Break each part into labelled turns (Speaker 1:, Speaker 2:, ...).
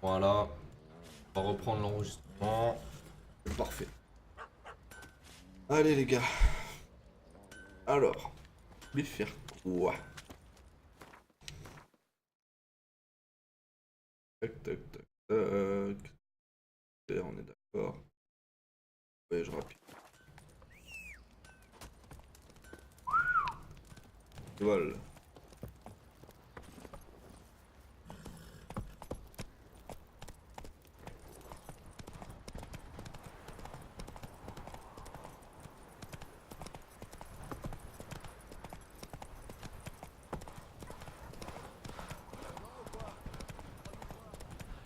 Speaker 1: Voilà, on va reprendre l'enregistrement. Parfait. Allez les gars. Alors, je vais faire quoi? Tac, tac, tac, tac. On est d'accord. Voyage rapide. Voilà.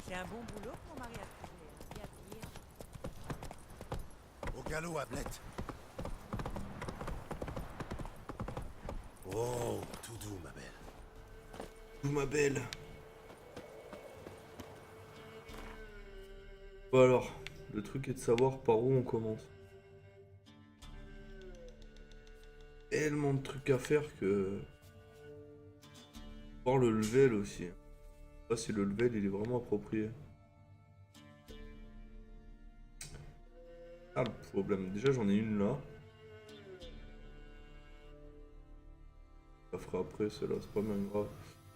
Speaker 2: C'est un bon boulot que mon mari a trouvé. Bien dire.
Speaker 3: Au galop, Ablette. Oh, tout doux, ma belle.
Speaker 1: Vous ma belle. Bon alors, le truc est de savoir par où on commence. Tellement de trucs à faire que... Voir le level aussi. Je sais pas si le level il est vraiment approprié. Ah le problème, déjà j'en ai une là. Ça fera après celle-là, c'est pas même grave.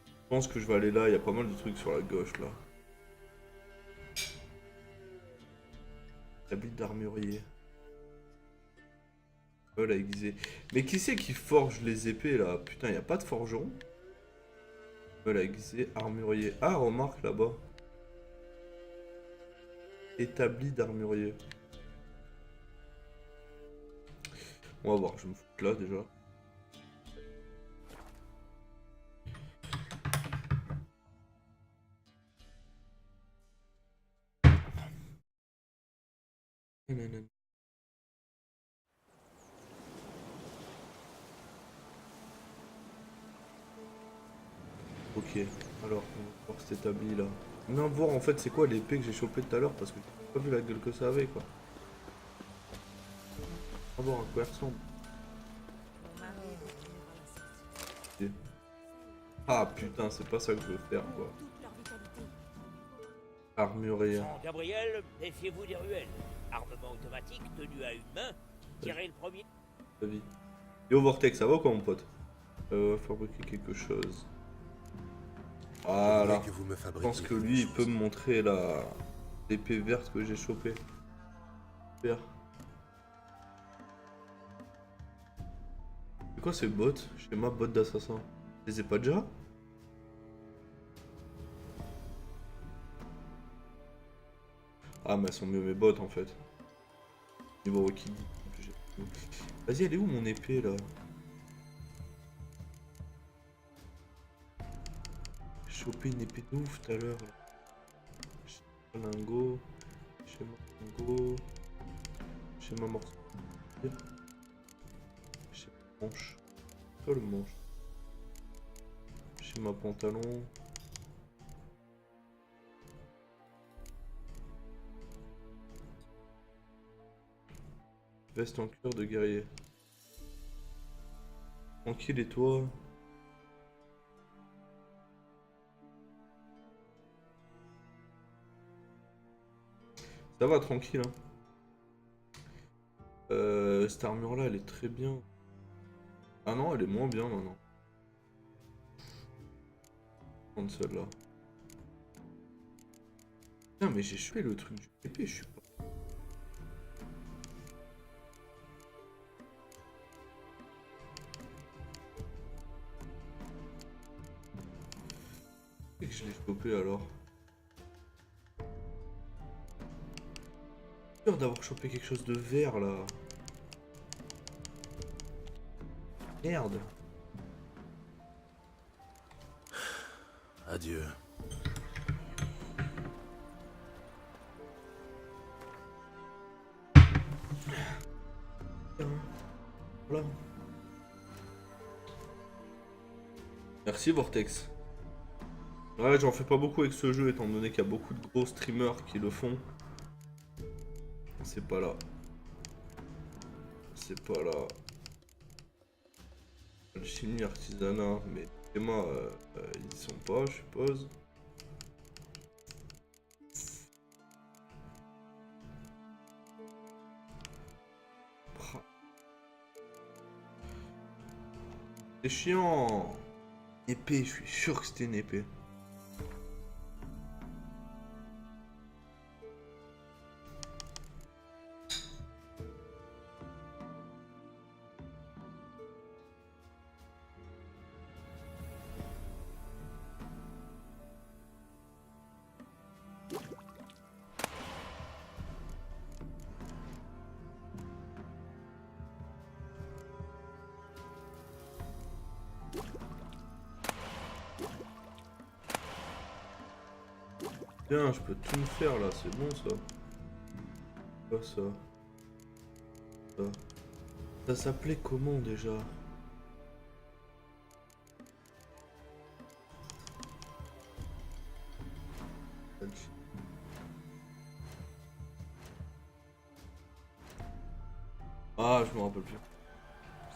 Speaker 1: Je pense que je vais aller là, il y a pas mal de trucs sur la gauche là. Habit d'armurier. Oh la aiguisée. Mais qui c'est qui forge les épées là? Putain, y a pas de forgeron? Oh la aiguisée, armurier. Ah, remarque là-bas. Établi d'armurier. On va voir, je vais me foutre là déjà. Nanana. Ok, alors on va voir cet établi là. Non, voir en fait c'est quoi l'épée que j'ai chopée tout à l'heure parce que j'ai pas vu la gueule que ça avait quoi. On va voir à quoi elle ressemble.
Speaker 2: Mon mari est revenu à la sortie.
Speaker 1: Ok. Ah putain, c'est pas ça que je veux faire quoi.
Speaker 2: Toute leur vitalité.
Speaker 1: Armurier.
Speaker 4: Sans Gabriel, méfiez-vous des ruelles. Armement automatique tenu à une main, tirez le premier.
Speaker 1: Ta vie. Yo Vortex, ça va quoi mon pote? Fabriquer quelque chose.
Speaker 3: Je
Speaker 1: Voilà.
Speaker 3: voudrais que vous me
Speaker 1: Je
Speaker 3: fabriquiez
Speaker 1: pense que
Speaker 3: quelque
Speaker 1: lui il peut
Speaker 3: chose.
Speaker 1: me montrer la l'épée verte que j'ai chopée. Super. C'est quoi ces bottes? Schéma bottes d'assassin. Je les ai pas déjà? Ah mais elles sont mieux mes bottes en fait. Niveau Rocky. Vas-y, elle est où mon épée là? J'ai chopé une épée de ouf tout à l'heure. Schéma lingot. Schéma lingot. Schéma morceau. Schéma manche. Toi le manche. Schéma pantalon. Veste en cuir de guerrier. Tranquille et toi? Ça va tranquille hein. Cette armure là elle est très bien. Ah non elle est moins bien maintenant. Prendre celle-là. Putain mais j'ai chopé le truc du épée, je suis pas. C'est que je l'ai chopé alors. Peur d'avoir chopé quelque chose de vert là. Merde.
Speaker 3: Adieu.
Speaker 1: Tiens, voilà. Merci Vortex. Ouais, j'en fais pas beaucoup avec ce jeu étant donné qu'il y a beaucoup de gros streamers qui le font. C'est pas là. C'est pas là. Alchimie, artisanat, mais les schémas, ils y sont pas, je suppose. C'est chiant. Épée, je suis sûr que c'était une épée. Bien, je peux tout me faire là, c'est bon ça. Quoi ça? Ça, ça s'appelait comment déjà? Ah, je me rappelle plus.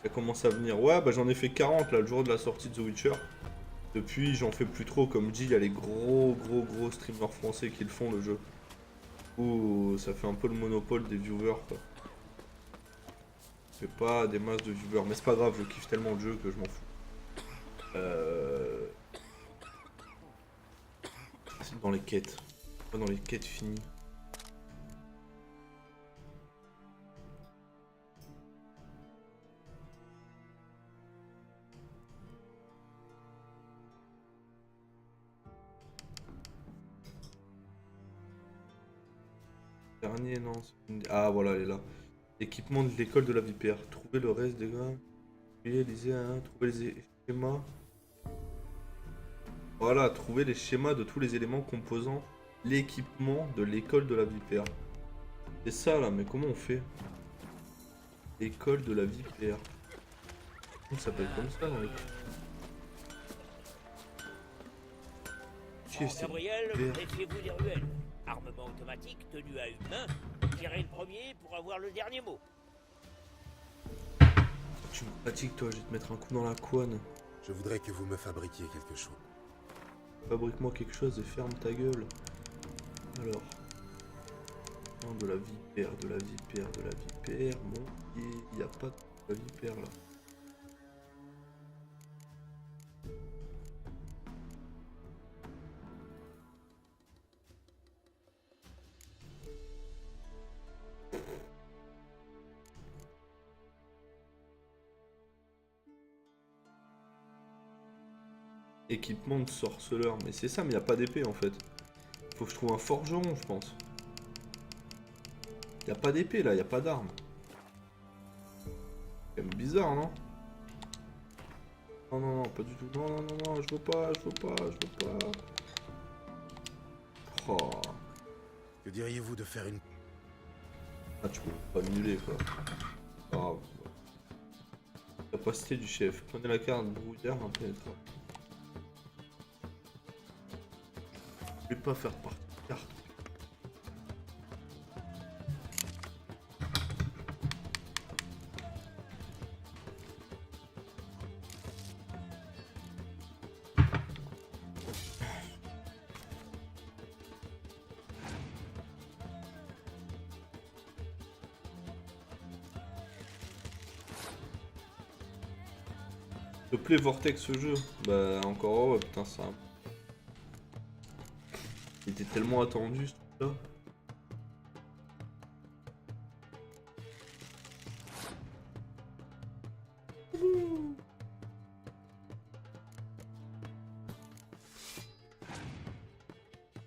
Speaker 1: Ça commence à venir. Ouais, bah j'en ai fait 40 là, le jour de la sortie de The Witcher. Depuis, j'en fais plus trop. Comme dit, il y a les gros streamers français qui le font le jeu. Ouh, ça fait un peu le monopole des viewers quoi. Je fais pas des masses de viewers, mais c'est pas grave, je kiffe tellement le jeu que je m'en fous. C'est dans les quêtes. Pas dans les quêtes finies. Dernier, non. Ah, voilà, elle est là. Équipement de l'école de la vipère. Trouver le reste des gars. Lisez, hein, trouver les schémas. Voilà, trouver les schémas de tous les éléments composant l'équipement de l'école de la vipère. C'est ça là, mais comment on fait? École de la vipère. Ça s'appelle comme ça dans les...
Speaker 4: Gabriel, méfiez-vous des ruelles. Armement automatique tenu à une main. Tirez le premier pour avoir le dernier mot.
Speaker 1: Tu me fatigues toi, je vais te mettre un coup dans la couenne.
Speaker 3: Je voudrais que vous me fabriquiez quelque chose.
Speaker 1: Fabrique-moi quelque chose et ferme ta gueule. Alors. Non, de la vipère, de la vipère, de la vipère. Bon, il n'y a pas de la vipère là. Équipement de sorceleur, mais c'est ça, mais il n'y a pas d'épée en fait. Faut que je trouve un forgeron, je pense. Il n'y a pas d'épée là, il n'y a pas d'arme. C'est quand même bizarre, non? Non, non, non, pas du tout. Non, non, non, non, je veux pas, je veux pas, je veux pas. Oh.
Speaker 3: Que diriez-vous de faire une...
Speaker 1: Ah, tu peux pas m'annuler quoi. Oh. Capacité du chef. Prenez la carte brouillard impénétrable. Je vais pas faire partie de carte. S'il te plaît, Vortex ce jeu. Bah, encore, ouais, putain, ça. Il était tellement attendu ce truc-là.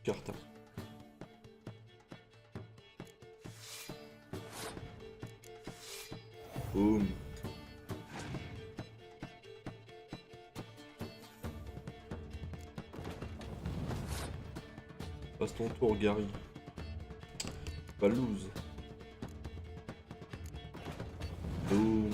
Speaker 1: Carte. Boum. Passe ton tour, Gary. Pas lose. Boum.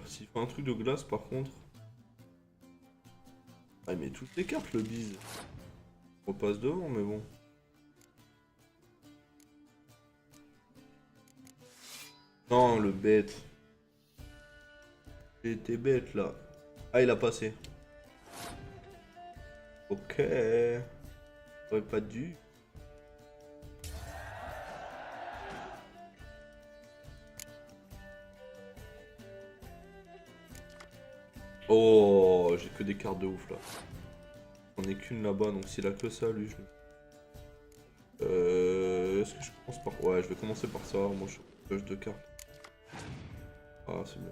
Speaker 1: S'il fait un truc de glace par contre. Ah il met toutes les cartes le bise. repasse devant, mais bon. Non, le bête. J'ai été bête là. Ah, il a passé. Ok. J'aurais pas dû. Oh, j'ai que des cartes de ouf là. On est qu'une là-bas, donc s'il a que ça, lui, je... Est-ce que je commence par... Ouais, je vais commencer par ça. Moi, je pioche 2 cartes. Ah, c'est bien.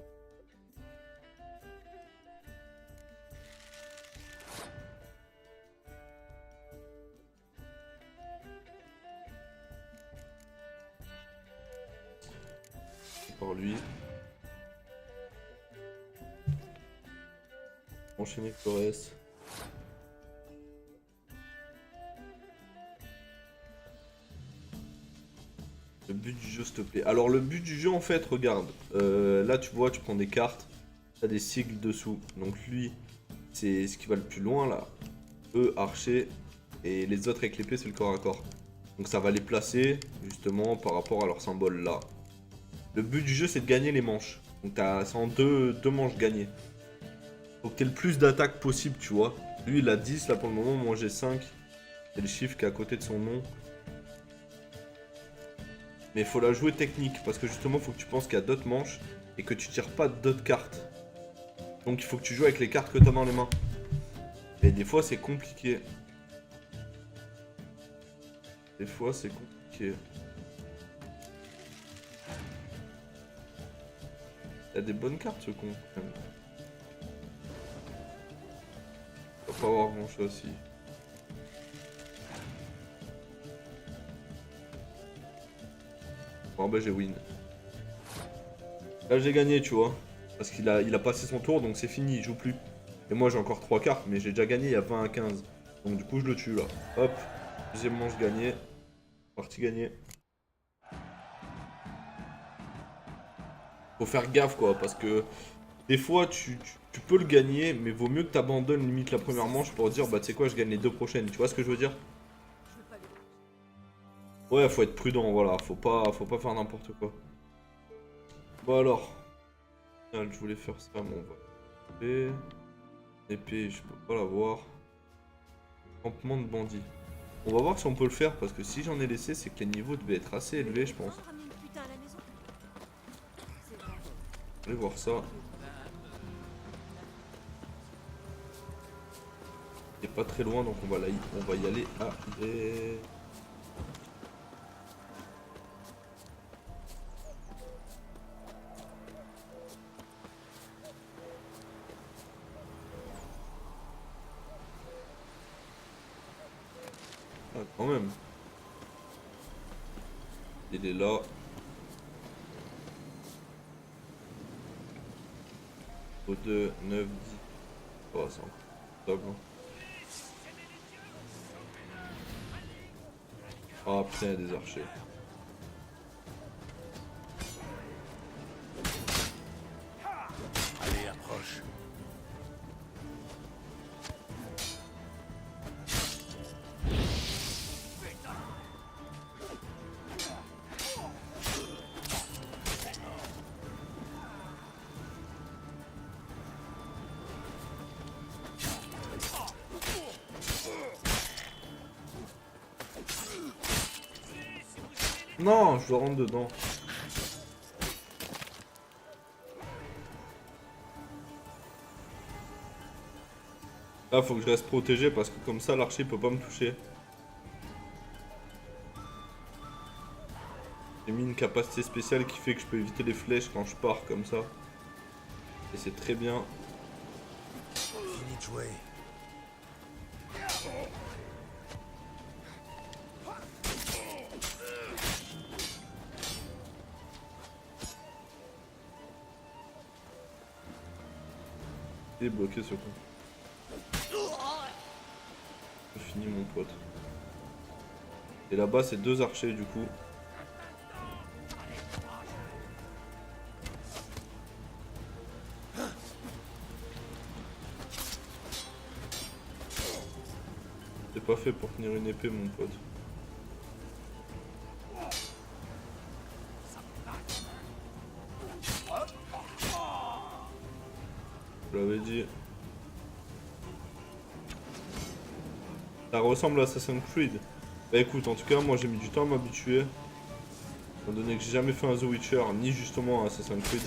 Speaker 1: Par lui. Enchaîner Flores. Le but du jeu, s'il te plaît. Alors, le but du jeu, en fait, regarde. Là, tu vois, tu prends des cartes. T'as des sigles dessous. Donc, lui, c'est ce qui va le plus loin, là. Eux, archer. Et les autres avec l'épée, c'est le corps à corps. Donc, ça va les placer, justement, par rapport à leur symbole, là. Le but du jeu, c'est de gagner les manches. Donc, c'est en deux manches gagnées. Faut que t'aies le plus d'attaques possible, tu vois. Lui, il a 10, là, pour le moment. Moi, j'ai 5. C'est le chiffre qui est à côté de son nom. Mais il faut la jouer technique, parce que justement, il faut que tu penses qu'il y a d'autres manches et que tu tires pas d'autres cartes. Donc il faut que tu joues avec les cartes que tu as dans les mains. Et des fois, c'est compliqué. Des fois, c'est compliqué. Il y a des bonnes cartes, ce con, quand même. Il va pas avoir grand chose ici. Bon bah j'ai win. Là j'ai gagné, tu vois. Parce qu'il a passé son tour, donc c'est fini, il joue plus. Et moi j'ai encore 3 cartes, mais j'ai déjà gagné il y a 20 à 15. Donc du coup je le tue là. Hop, deuxième manche gagnée. Partie gagnée. Faut faire gaffe quoi, parce que des fois tu peux le gagner, mais vaut mieux que tu abandonnes limite la première manche pour dire bah tu sais quoi, je gagne les 2 prochaines. Tu vois ce que je veux dire? Ouais, faut être prudent, voilà, faut pas faire n'importe quoi. Bon alors, je voulais faire ça, mais on va... Épée, je peux pas l'avoir. Campement de bandits. On va voir si on peut le faire, parce que si j'en ai laissé, c'est que les niveaux devaient être assez élevés, je pense. Allez voir ça. C'est pas très loin, donc on va y aller à... Ah, quand même. Il est là. Au 2, 9, 10. Oh, c'est encore top, hein. Ah putain, il y a des archers.
Speaker 3: Allez, approche.
Speaker 1: Non, je dois rentrer dedans. Là, faut que je reste protégé parce que comme ça, l'archer peut pas me toucher. J'ai mis une capacité spéciale qui fait que je peux éviter les flèches quand je pars comme ça. Et c'est très bien.
Speaker 3: Fini de jouer.
Speaker 1: Il est bloqué ce con. J'ai fini mon pote. Et là-bas, c'est 2 archers du coup. C'est Pas fait pour tenir une épée, mon pote. Je l'avais dit. Ça ressemble à Assassin's Creed. Bah écoute, en tout cas, moi j'ai mis du temps à m'habituer. Étant donné que j'ai jamais fait un The Witcher, ni justement un Assassin's Creed.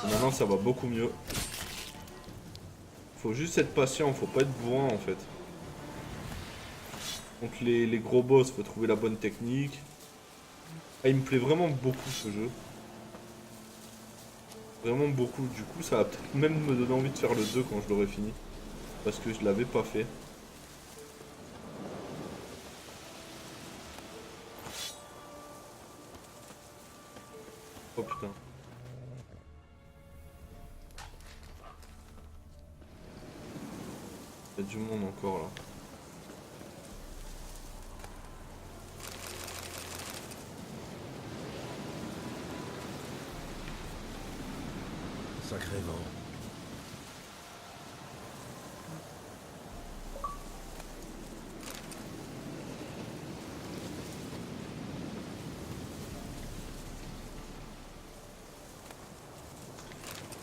Speaker 1: Et maintenant ça va beaucoup mieux. Faut juste être patient, faut pas être bourrin en fait. Donc les gros boss, faut trouver la bonne technique. Ah, il me plaît vraiment beaucoup ce jeu. Vraiment beaucoup. Du coup, ça va peut-être même me donner envie de faire le 2 quand je l'aurai fini. Parce que je l'avais pas fait. Oh putain. Il y a du monde encore là.
Speaker 3: Sacré vent.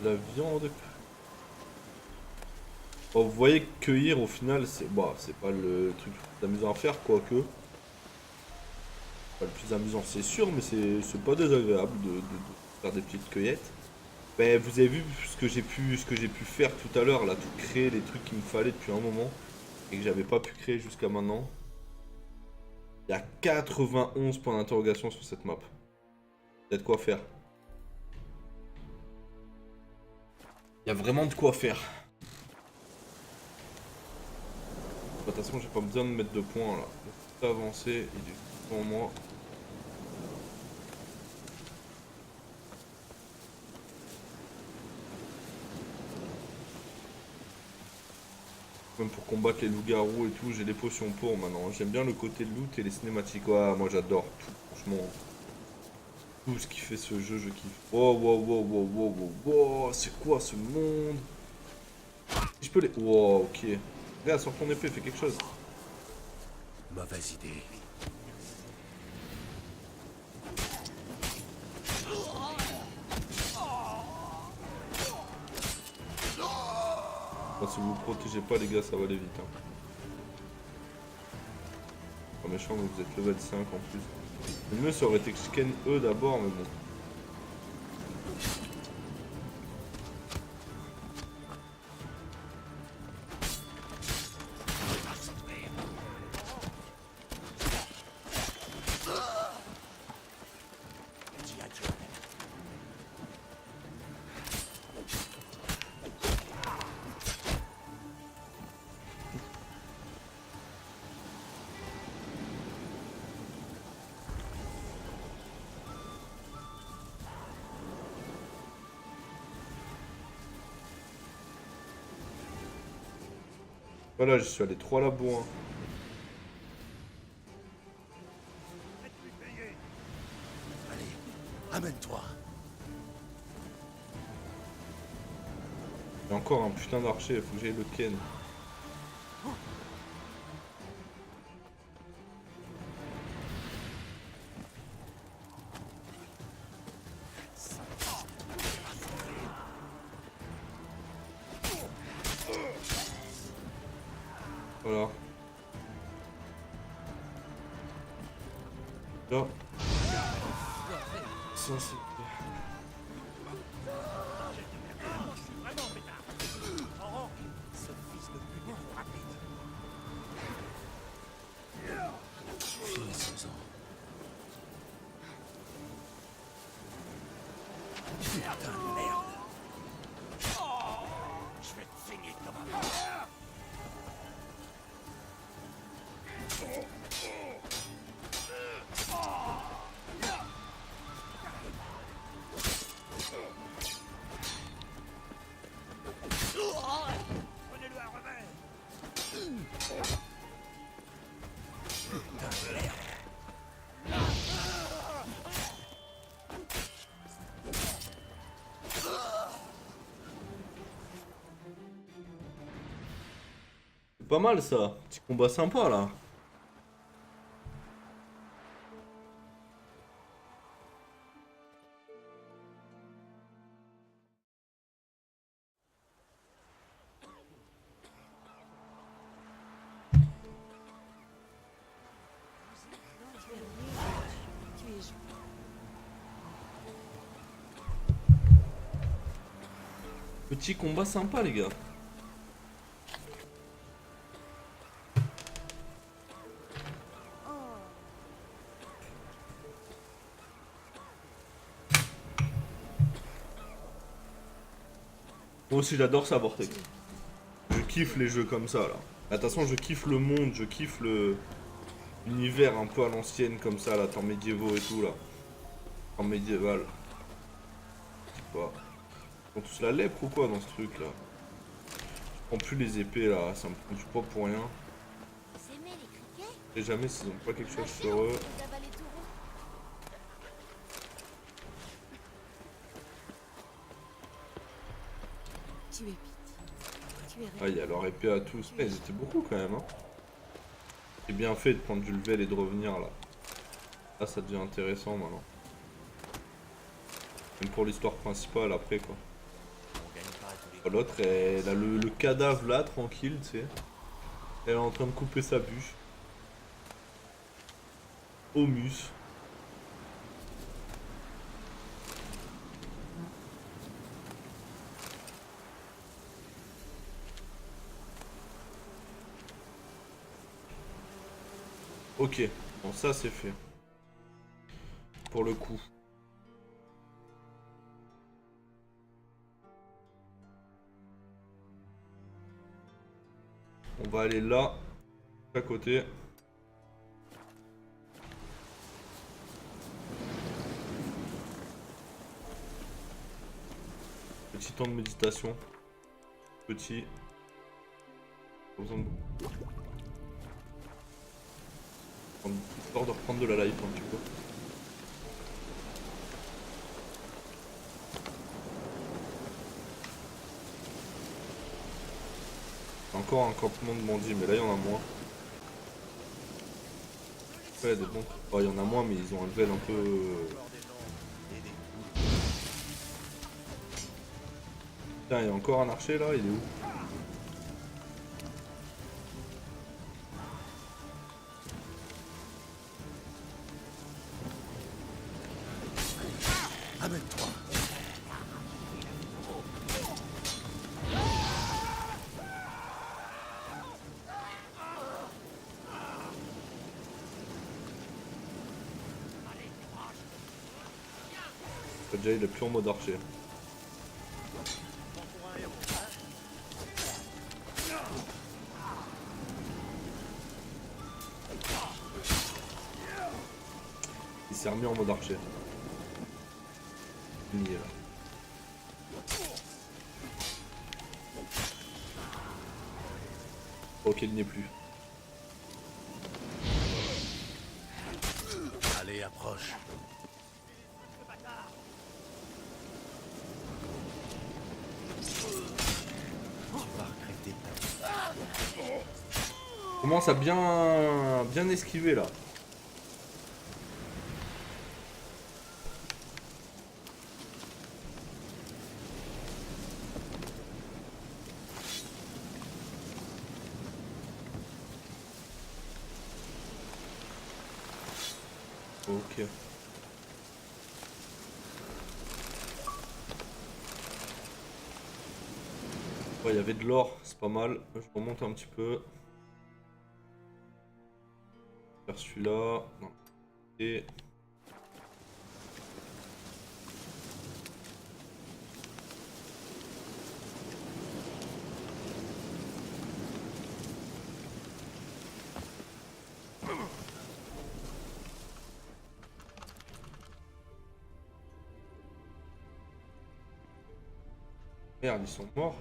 Speaker 1: La viande. Bon, vous voyez que cueillir au final, c'est bah, c'est pas le truc le plus amusant à faire, quoique. Pas le plus amusant, c'est sûr, mais c'est pas désagréable de faire des petites cueillettes. Ben, vous avez vu ce que j'ai pu faire tout à l'heure, là, tout créer les trucs qu'il me fallait depuis un moment et que j'avais pas pu créer jusqu'à maintenant. Il y a 91 points d'interrogation sur cette map. Il y a de quoi faire. Il y a vraiment de quoi faire. De toute façon, j'ai pas besoin de mettre de points là. Tout avancer, il est devant moi. Même pour combattre les loups-garous et tout, j'ai les potions pour maintenant. J'aime bien le côté loot et les cinématiques. Ouais, moi j'adore tout, franchement. Tout ce qui fait ce jeu, je kiffe. Oh, wow, wow, wow, wow, wow, wow. C'est quoi ce monde? Je peux les... Wow, ok. Regarde, sors ton épée, fais quelque chose.
Speaker 3: Mauvaise idée.
Speaker 1: Enfin, si vous vous protégez pas, les gars, ça va aller vite. Hein. Pas méchant, mais vous êtes level 5 en plus. Le mieux, ça aurait été que je ken eux d'abord, mais bon. Voilà, je suis allé 3 labos. Hein.
Speaker 3: Allez, amène-toi.
Speaker 1: Il y a encore un putain d'archer, il faut que j'aille le ken. Voilà. Là. Ça c'est...
Speaker 3: Finissons-en.
Speaker 4: Putain de merde. Je vais te finir comme un... Prenez-le à revers. Putain de merde.
Speaker 1: C'est pas mal ça. Petit combat sympa là.
Speaker 2: Tu es
Speaker 1: Petit combat sympa les gars.
Speaker 2: Oh,
Speaker 1: Moi aussi j'adore ça, Vortex. Je kiffe les jeux comme ça là. De toute façon je kiffe le monde, je kiffe le l'univers un peu à l'ancienne comme ça là, temps médiévaux et tout là. Temps médiéval. Je sais pas. Ils ont tous la lèpre ou quoi dans ce truc là? Je prends plus les épées là, ça me prend du poids pour rien.
Speaker 5: S'aimer les criquets?
Speaker 1: Je sais jamais s'ils ont pas quelque chose
Speaker 5: Mâcher
Speaker 1: sur
Speaker 5: en
Speaker 1: eux.
Speaker 5: plus de d'avaler tout rond.
Speaker 2: tu es pitié. Tu es
Speaker 1: Ah, il y a leur épée à tous. Mais ils étaient beaucoup quand même hein. C'est bien fait de prendre du level et de revenir là. Là ça devient intéressant maintenant. Même pour l'histoire principale après quoi.
Speaker 3: On gagne pas à tous les
Speaker 1: L'autre, elle a le cadavre là, tranquille, tu sais. Elle est en train de couper sa bûche. Homus. Ok, bon ça c'est fait. Pour le coup. On va aller là, à côté. Petit temps de méditation. Petit. Pas besoin de... Histoire de reprendre de la life un petit peu. Encore un campement de bandits, mais là il y en a moins. Ouais, des bons. Oh, il y en a moins, mais ils ont un level un peu. Putain, il y a encore un archer là, il est où?
Speaker 3: Amène-toi.
Speaker 1: Déjà, il est plus en mode archer. Il s'est remis en mode archer. Fini là. Ok, il n'y est plus.
Speaker 3: Allez, approche. Tu vas regretter ta vie.
Speaker 1: Commence à bien esquiver là. Ok. Ouais, il y avait de l'or, c'est pas mal. Je remonte un petit peu. Faire celui-là. Non. Et... Merde, ils sont morts.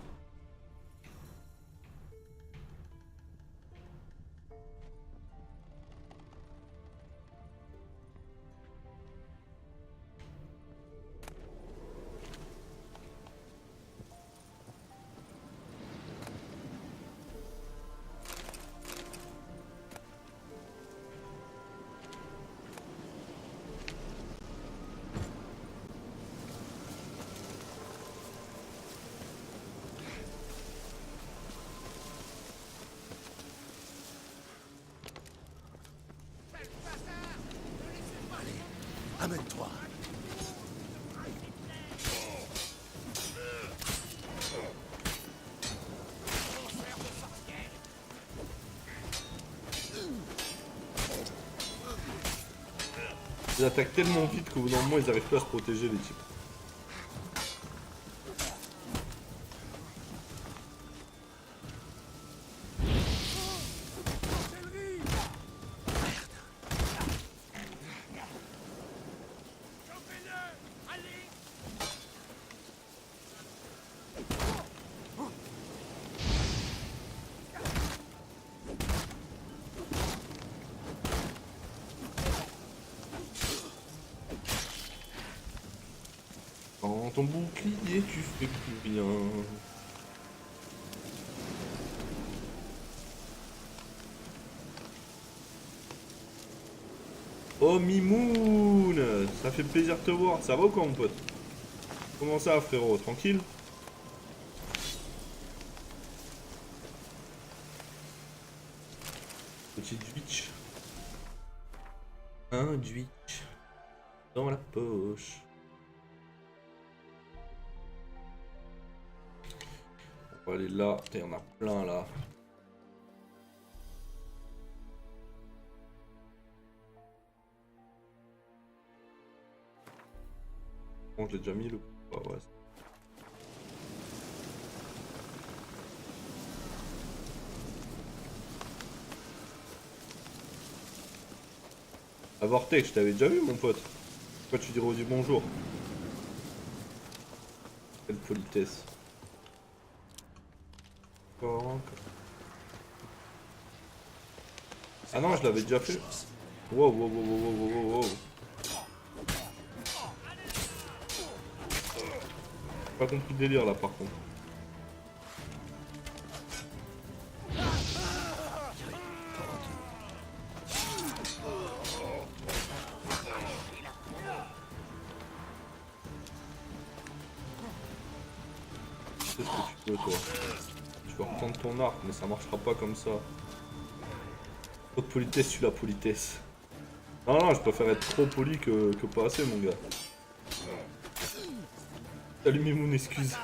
Speaker 1: Ils attaquent tellement vite qu'au bout d'un moment ils arrivent plus à se protéger les types. Sans ton bouclier, tu fais plus rien. Oh Mimoun, ça fait plaisir de te voir. Ça va ou quoi mon pote? Comment ça frérot? Tranquille? Petite Twitch. Un Twitch dans la poche. On va aller là. Il y en a plein là. Bon, je l'ai déjà mis le. Ah ouais. À Vortex, je t'avais déjà vu mon pote. Pourquoi tu dirais du bonjour? Quelle politesse. Ah non, je l'avais déjà fait. Wow, wow, wow, wow, wow, wow, wow. Pas compris le délire là par contre. C'est ce que tu peux toi. Tu vas reprendre ton arc mais ça marchera pas comme ça. Trop de politesse, tu la politesse. Non non, je préfère être trop poli que pas assez mon gars. Salut Mimoun, excuse.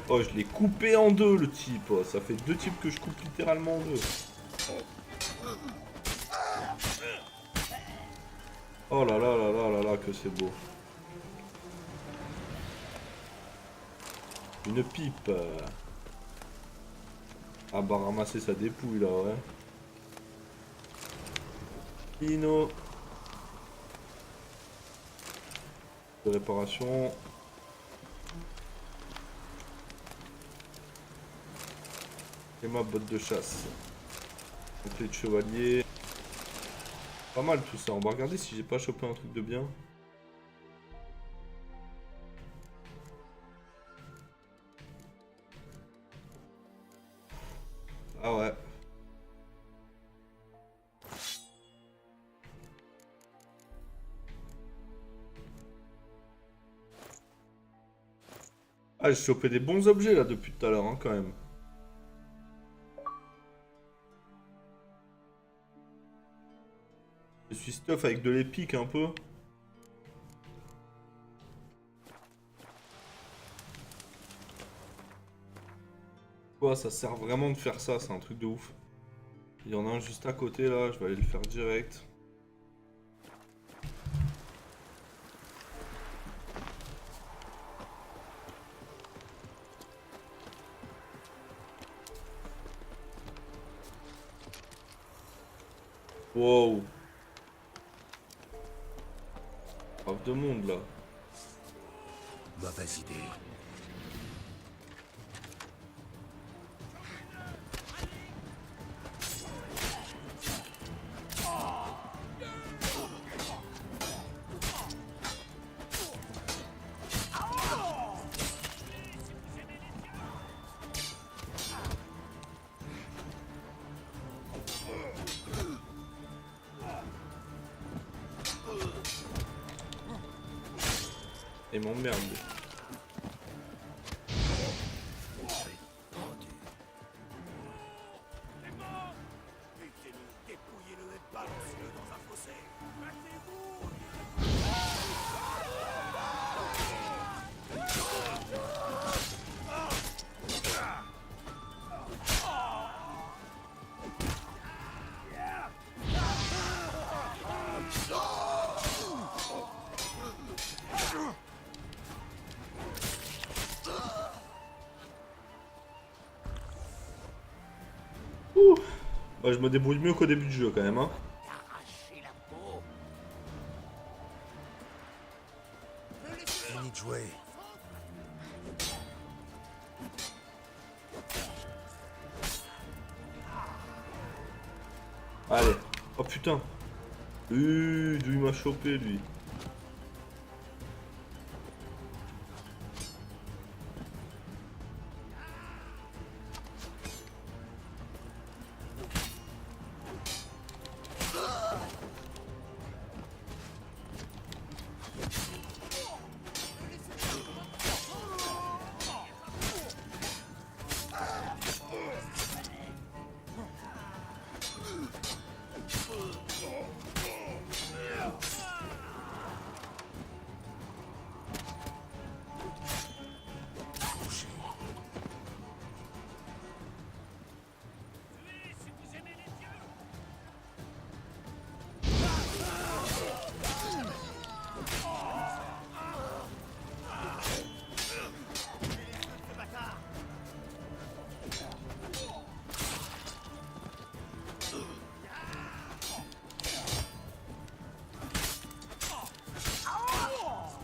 Speaker 1: Oh, je l'ai coupé en deux le type. Oh, ça fait deux types que je coupe littéralement en deux. Oh là là là là là là, que c'est beau. Une pipe. Ah bah ramasser sa dépouille là, ouais. Pino. De réparation. Et ma botte de chasse. Donc les chevaliers. Pas mal tout ça. On va regarder si j'ai pas chopé un truc de bien. Ah ouais. Ah, j'ai chopé des bons objets là depuis tout à l'heure, hein, quand même. Je suis stuff avec de l'épique un peu. Quoi, ça sert vraiment de faire ça, c'est un truc de ouf. Il y en a un juste à côté là, je vais aller le faire direct. Wow. Grave de monde là.
Speaker 3: Mauvaise idée.
Speaker 1: Et m'emmerde. Ouais, je me débrouille mieux qu'au début du jeu quand même, hein.
Speaker 4: T'arracher la peau.
Speaker 3: Fini de jouer.
Speaker 1: Allez. Oh putain. D'où il m'a chopé lui.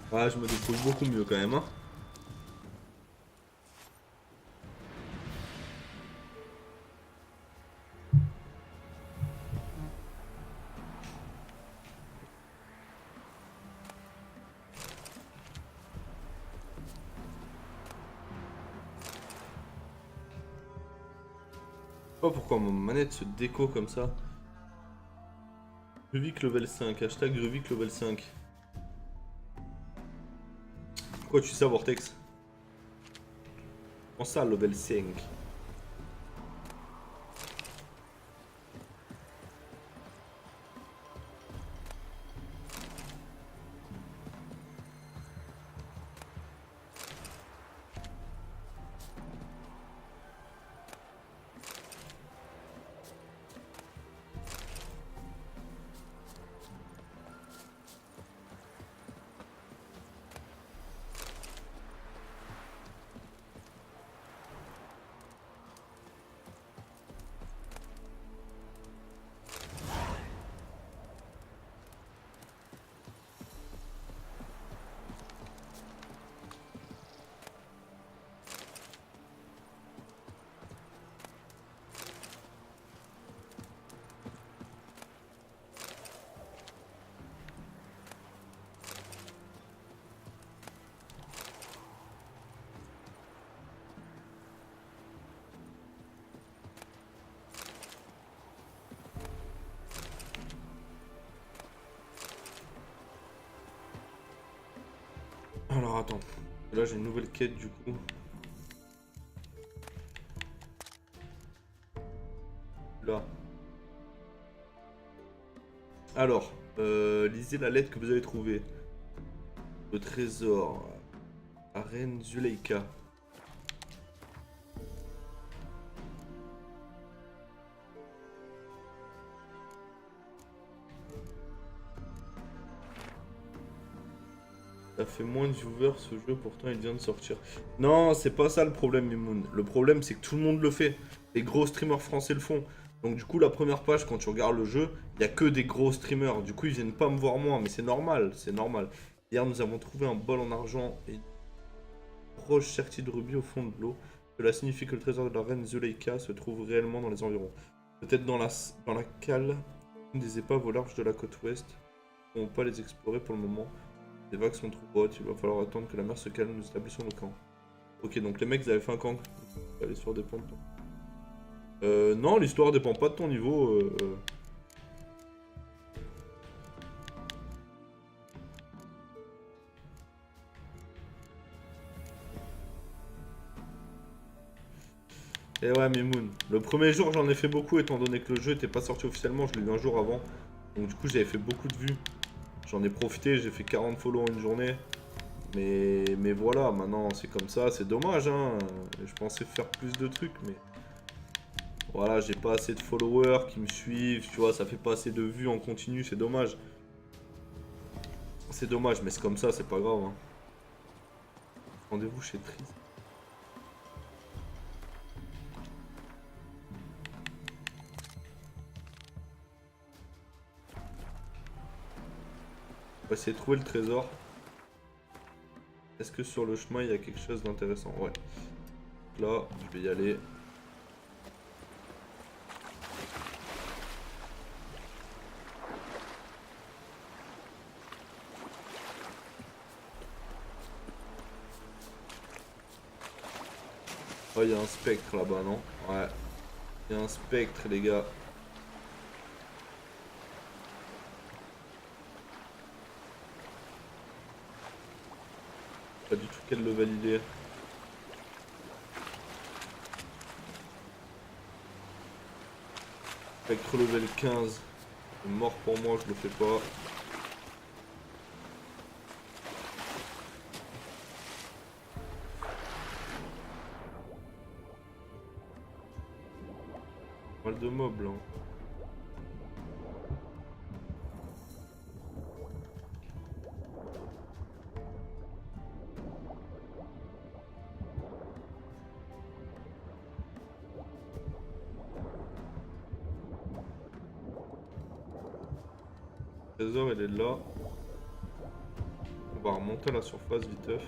Speaker 1: Ouais, je me débrouille beaucoup mieux quand même, hein. Je sais pas pourquoi ma manette se déco comme ça. Ruvik level 5, hashtag Ruvik level 5. Pourquoi tu sais ça, Vortex? Comment ça, level 5? Alors attends, là j'ai une nouvelle quête du coup. Là. Alors, lisez la lettre que vous avez trouvée. Le trésor. La reine Zuleika. Ça fait moins de viewers ce jeu, pourtant il vient de sortir. Non, c'est pas ça le problème, Mimoun. Le problème, c'est que tout le monde le fait. Les gros streamers français le font. Donc du coup, la première page, quand tu regardes le jeu, il n'y a que des gros streamers. Du coup, ils viennent pas me voir moi, mais c'est normal, c'est normal. Hier, nous avons trouvé un bol en argent et une proche sertie de rubis au fond de l'eau. Cela signifie que le trésor de la reine Zuleika se trouve réellement dans les environs. Peut-être dans la cale des épaves au large de la côte ouest. Nous ne pouvons pas les explorer pour le moment. Les vagues sont trop hautes, il va falloir attendre que la mer se calme, nous établissons le camp. Ok, donc les mecs ils avaient fait un camp. L'histoire dépend de toi. Non, l'histoire dépend pas de ton niveau. Et ouais, Mimoun. Le premier jour, j'en ai fait beaucoup, étant donné que le jeu était pas sorti officiellement, je l'ai eu un jour avant. Donc du coup, j'avais fait beaucoup de vues. J'en ai profité, j'ai fait 40 follow en une journée. Mais voilà, maintenant c'est comme ça, c'est dommage, hein. Je pensais faire plus de trucs, mais... Voilà, j'ai pas assez de followers qui me suivent, tu vois, ça fait pas assez de vues en continu, c'est dommage. C'est dommage, mais c'est comme ça, c'est pas grave, hein. Rendez-vous chez Triss. On va essayer de trouver le trésor. Est-ce que sur le chemin il y a quelque chose d'intéressant? Ouais. Là, je vais y aller. Oh, il y a un spectre là-bas, non? Ouais. Il y a un spectre, les gars. Pas du tout quel level il est. Spectre level 15. C'est mort pour moi, je le fais pas. Mal de mobs là. Le trésor il est là. On va remonter à la surface viteuf.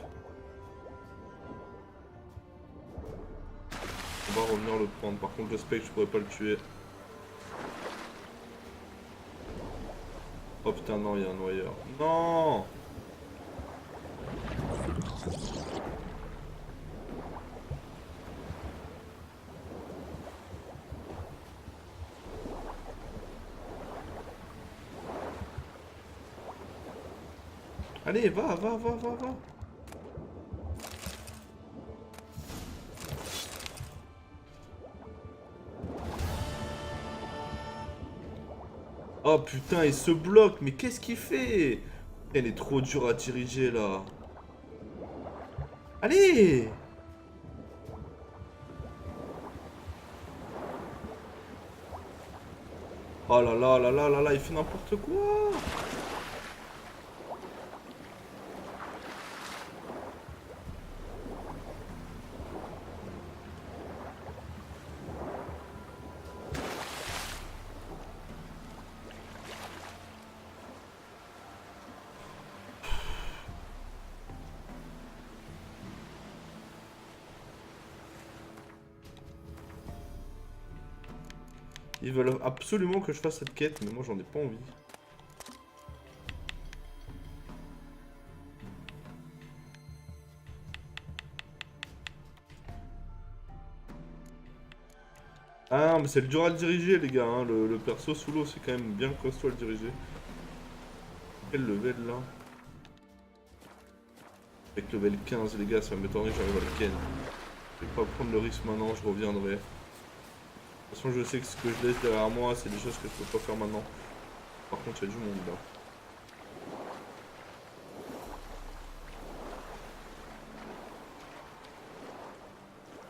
Speaker 1: On va revenir le prendre. Par contre le spectre je pourrais pas le tuer. Oh putain non, il y a un noyeur. Non! Allez, va, va, va, va, va. Oh putain, il se bloque, mais qu'est-ce qu'il fait? Elle est trop dure à diriger là. Allez! Oh là là là là là là, il fait n'importe quoi! Ils veulent absolument que je fasse cette quête, mais moi j'en ai pas envie. Ah, mais c'est le dur à le diriger, les gars. Hein. Le perso sous l'eau, c'est quand même bien costaud à le diriger. Quel level là? Avec level 15, les gars, ça m'étonnerait que j'arrive à le ken. Je vais pas prendre le risque maintenant, je reviendrai. De toute façon, je sais que ce que je laisse derrière moi, c'est des choses que je peux pas faire maintenant. Par contre, il y a du monde là.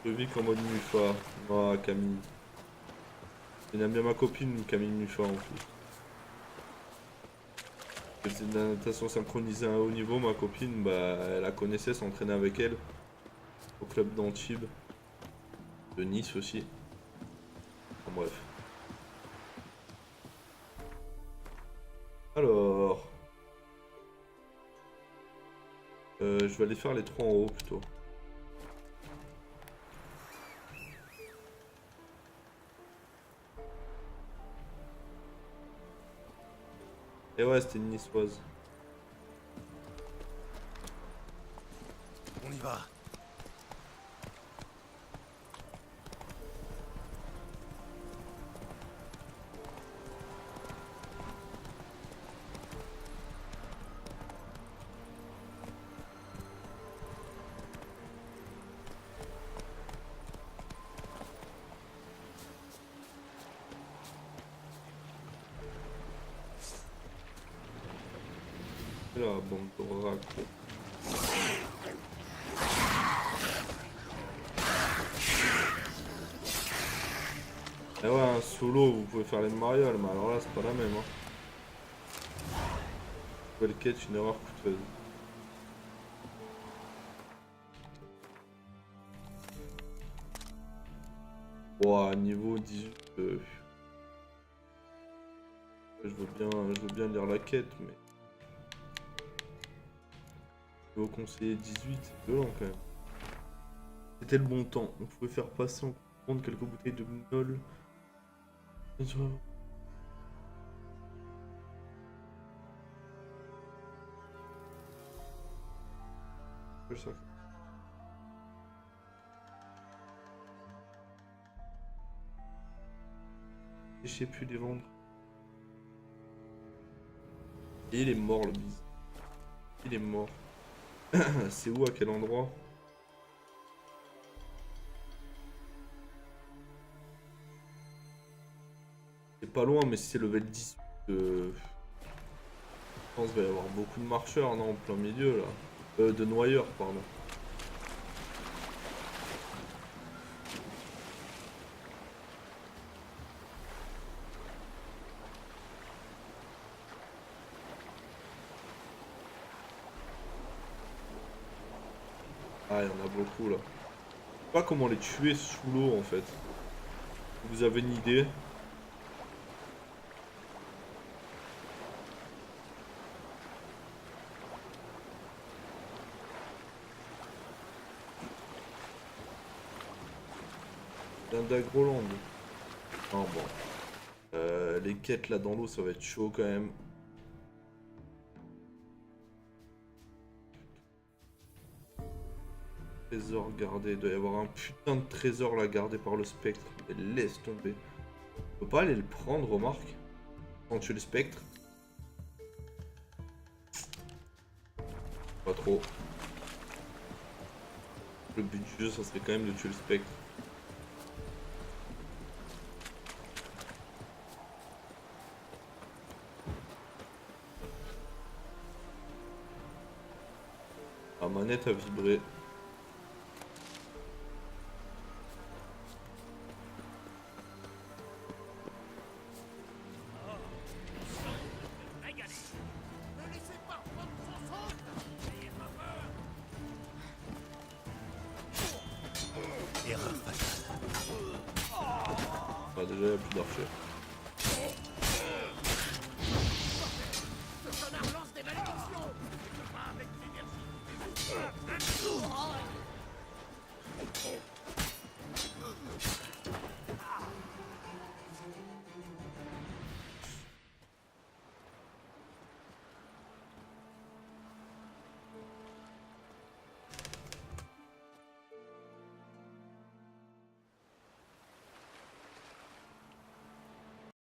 Speaker 1: Je vis qu'en mode Mufa. Ah, Camille. Il aime bien ma copine, Camille Mufa en plus. Elle faisait de la natation synchronisée à un haut niveau, ma copine, bah, elle la connaissait, s'entraînait avec elle. Au club d'Antibes. De Nice aussi. Enfin, bref. Alors... je vais aller faire les trois en haut plutôt. Et ouais, c'était une niçoise.
Speaker 3: On y va.
Speaker 1: La bande de racs. Et ouais, un solo, vous pouvez faire les marioles, mais alors là, c'est pas la même. Hein. Nouvelle quête, une erreur coûteuse. Ouah, niveau 18. Je veux bien lire la quête, mais... Au conseiller 18, c'est violent quand même. C'était le bon temps. On pouvait faire passer en commande quelques bouteilles de gnôle. Ça. Et je sais plus les vendre. Et il est mort le bise. Il est mort. C'est où, à quel endroit? C'est pas loin, mais si c'est level 10, je pense qu'il va y avoir beaucoup de marcheurs, non, en plein milieu là. De noyeurs, pardon. Ah, il y en a beaucoup là. Je sais pas comment les tuer sous l'eau en fait. Vous avez une idée? D'Agroland. Ah bon. Les quêtes là dans l'eau, ça va être chaud quand même. Trésor gardé. Il doit y avoir un putain de trésor là gardé par le spectre. Mais laisse tomber. On peut pas aller le prendre, remarque. Quand tu es le spectre. Pas trop. Le but du jeu, ça serait quand même de tuer le spectre. La manette a vibré.
Speaker 3: Erreur fatale.
Speaker 1: Ah, déjà, il n'y a plus d'archers.
Speaker 4: Ce connard lance des malédictions. Pas avec l'énergie.